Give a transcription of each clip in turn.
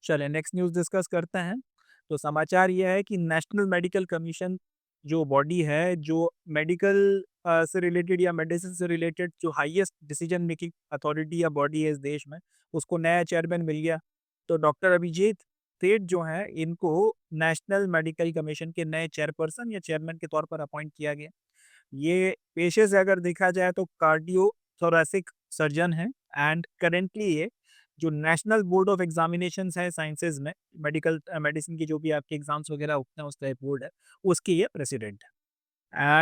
चलिए next news discuss करते हैं। तो समाचार ये है कि नेशनल मेडिकल कमीशन जो बॉडी है, जो मेडिकल से रिलेटेड या मेडिसिन से रिलेटेड जो हाईएस्ट डिसीजन मेकिंग अथॉरिटी या बॉडी है इस देश में, उसको नया चेयरमैन मिल गया। तो डॉक्टर अभिजीत सेठ जो हैं, इनको नेशनल मेडिकल कमीशन के नए चेयरपर्सन या चेयरमैन के तौर पर अपॉइंट किया गया। ये पेशे से अगर देखा जाए तो कार्डियो थोरेसिक सर्जन है एंड करेंटली ये जो नेशनल बोर्ड ऑफ एग्जामिनेशंस है साइंसेज में, मेडिकल मेडिसिन की जो भी आपके एग्जाम्स वगैरह होते हैं, उसका एक बोर्ड है, उसके ये प्रेसिडेंट है।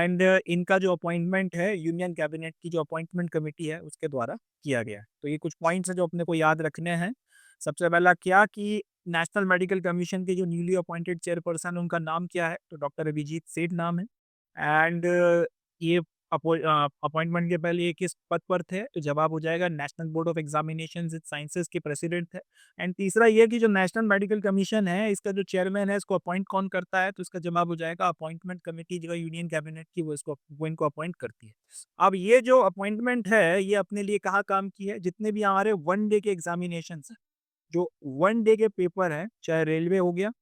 एंड इनका जो अपॉइंटमेंट है यूनियन कैबिनेट की जो अपॉइंटमेंट कमेटी है उसके द्वारा किया गया है। तो ये कुछ पॉइंट्स हैं जो अपने को याद रखने हैं। सबसे पहला क्या कि नेशनल मेडिकल कमीशन के जो न्यूली अपॉइंटेड चेयरपर्सन उनका नाम क्या है, तो डॉक्टर अभिजीत सेठ नाम है। एंड ये अपॉइंटमेंट के पहले ये किस पद पर थे, तो जवाब हो जाएगा national board of examination with sciences के प्रेसिडेंट थे। एंड तीसरा ये कि जो नेशनल मेडिकल कमीशन है, इसका जो चेयरमैन है, इसको अपॉइंट कौन करता है, तो इसका जवाब हो जाएगा अपॉइंटमेंट कमेटी जो यूनियन कैबिनेट की वो इनको अपॉइंट करती है। अब ये जो अपॉइंटमेंट है, ये अपने लिए कहाँ काम की है, जितने भी हमारे वन डे के एग्जामिनेशन है, जो वन डे के पेपर है, चाहे रेलवे हो गया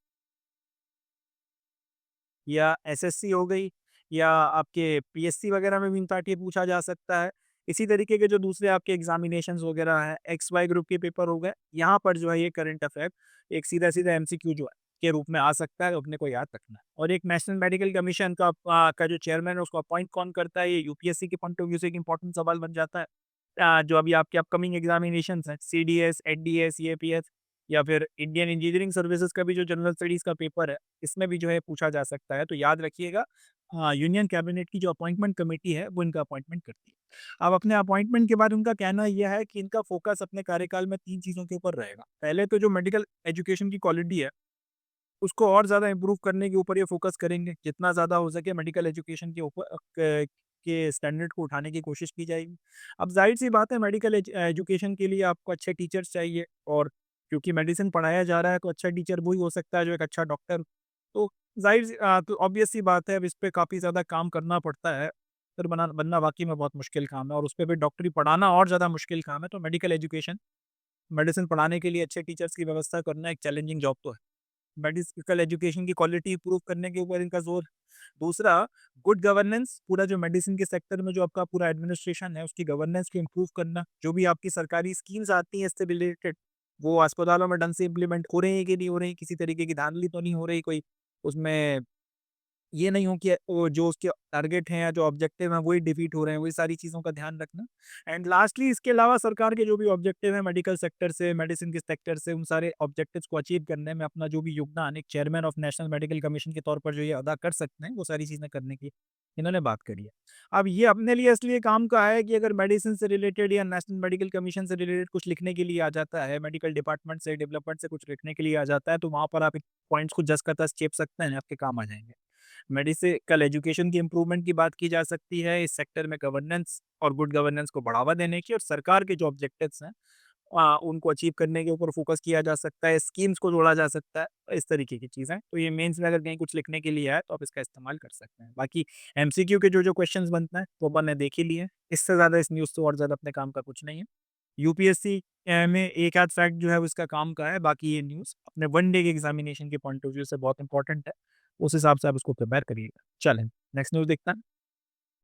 या एसएससी हो गई या आपके पीएससी वगैरह में भी इनफैक्ट ये पूछा जा सकता है। इसी तरीके के जो दूसरे आपके एग्जामिनेशंस वगैरह हैं, एक्स वाई ग्रुप के पेपर हो गए, यहाँ पर जो है ये करंट अफेयर एक सीधा-सीधा एमसीक्यू जो है के रूप में आ सकता है, अपने को याद रखना है। और एक नेशनल मेडिकल कमीशन का जो चेयरमैन है उसको अपॉइंट कौन करता है, ये यूपीएससी के पॉइंट ऑफ व्यू से एक इंपॉर्टेंट सवाल बन जाता है। जो अभी आपके अपकमिंग एग्जामिनेशंस हैं, सीडीएस, एचडीएस, सीएपीएफ या फिर इंडियन इंजीनियरिंग सर्विसेज का भी जो जनरल स्टडीज का पेपर है, इसमें भी जो है पूछा जा सकता है। तो याद रखिएगा, हाँ, यूनियन कैबिनेट की जो अपॉइंटमेंट कमेटी है, वो इनका अपॉइंटमेंट करती है। अब अपने अपॉइंटमेंट के बाद उनका कहना यह है कि इनका फोकस अपने कार्यकाल में 3 चीज़ों के ऊपर रहेगा। पहले तो जो मेडिकल एजुकेशन की क्वालिटी है, उसको और ज़्यादा इम्प्रूव करने के ऊपर ये फ़ोकस करेंगे। जितना ज़्यादा हो सके मेडिकल एजुकेशन के ऊपर के स्टैंडर्ड को उठाने की कोशिश की जाएगी। अब ज़ाहिर-सी बात है, मेडिकल एजुकेशन के लिए आपको अच्छे टीचर्स चाहिए और क्योंकि मेडिसिन पढ़ाया जा रहा है, तो अच्छा टीचर वही हो सकता है जो एक अच्छा डॉक्टर हो। तो तो ऑब्वियस सी बात है, अब इस पे काफ़ी ज़्यादा काम करना पड़ता है। डॉक्टर बनना वाक़ई में बहुत मुश्किल काम है और उसपे भी डॉक्टरी पढ़ाना और ज़्यादा मुश्किल काम है। तो मेडिकल एजुकेशन, मेडिसिन पढ़ाने के लिए अच्छे टीचर्स की व्यवस्था करना एक चैलेंजिंग जॉब तो है। मेडिकल एजुकेशन की क्वालिटी इंप्रूव करने के ऊपर इनका ज़ोर। दूसरा, गुड गवर्नेंस, पूरा जो मेडिसिन के सेक्टर में जो आपका पूरा एडमिनिस्ट्रेशन है, उसकी गवर्नेंस को इंप्रूव करना। जो भी आपकी सरकारी स्कीम्स आती हैं इससे रिलेटेड, वो अस्पतालों में ढंग से इम्प्लीमेंट हो रही है कि नहीं हो रही, किसी तरीके की धांधली तो नहीं हो रही कोई, उसमें ये नहीं हो कि वो जो उसके टारगेट हैं या जो ऑब्जेक्टिव हैं वही डिफीट हो रहे हैं, वही सारी चीज़ों का ध्यान रखना। एंड लास्टली इसके अलावा सरकार के जो भी ऑब्जेक्टिव हैं मेडिकल सेक्टर से, मेडिसिन के सेक्टर से, उन सारे ऑब्जेक्टिव्स को अचीव करने में अपना जो भी योगदान एक chairman of national medical commission के तौर पर जो ये अदा कर सकते हैं, वो सारी चीज़ें करने की इन्होंने बात करी है। अब ये अपने लिए इसलिए काम का है कि अगर मेडिसिन से रिलेटेड या नेशनल मेडिकल कमीशन से रिलेटेड कुछ लिखने के लिए आ जाता है, मेडिकल डिपार्टमेंट से, डेवलपमेंट से कुछ लिखने के लिए आ जाता है, तो वहाँ पर आप पॉइंट्स को जस का तस चेप सकते हैं, आपके काम आ जाएँगे। मेडिकल एजुकेशन की इम्प्रूवमेंट की बात की जा सकती है, इस सेक्टर में गवर्नेंस और गुड गवर्नेंस को बढ़ावा देने की, और सरकार के जो ऑब्जेक्टिव्स हैं उनको अचीव करने के ऊपर फोकस किया जा सकता है, स्कीम्स को जोड़ा जा सकता है, इस तरीके की चीज़ें। तो ये मेंस में अगर कहीं कुछ लिखने के लिए आए तो आप इसका इस्तेमाल कर सकते हैं। बाकी एमसीक्यू के जो क्वेश्चंस बनते हैं वो अपन ने देख ही लिए हैं। इससे ज़्यादा इस न्यूज़ से और ज़्यादा अपने काम का कुछ नहीं है। यूपीएससी में एक आध फैक्ट जो है वो इसका काम का है, बाकी ये न्यूज़ अपने वन डे के एग्जामिनेशन के पॉइंट ऑफ व्यू से बहुत इंपॉर्टेंट है। उस हिसाब से आप उसको प्रिपेयर करिएगा। चलें, नेक्स्ट न्यूज़ देखते हैं।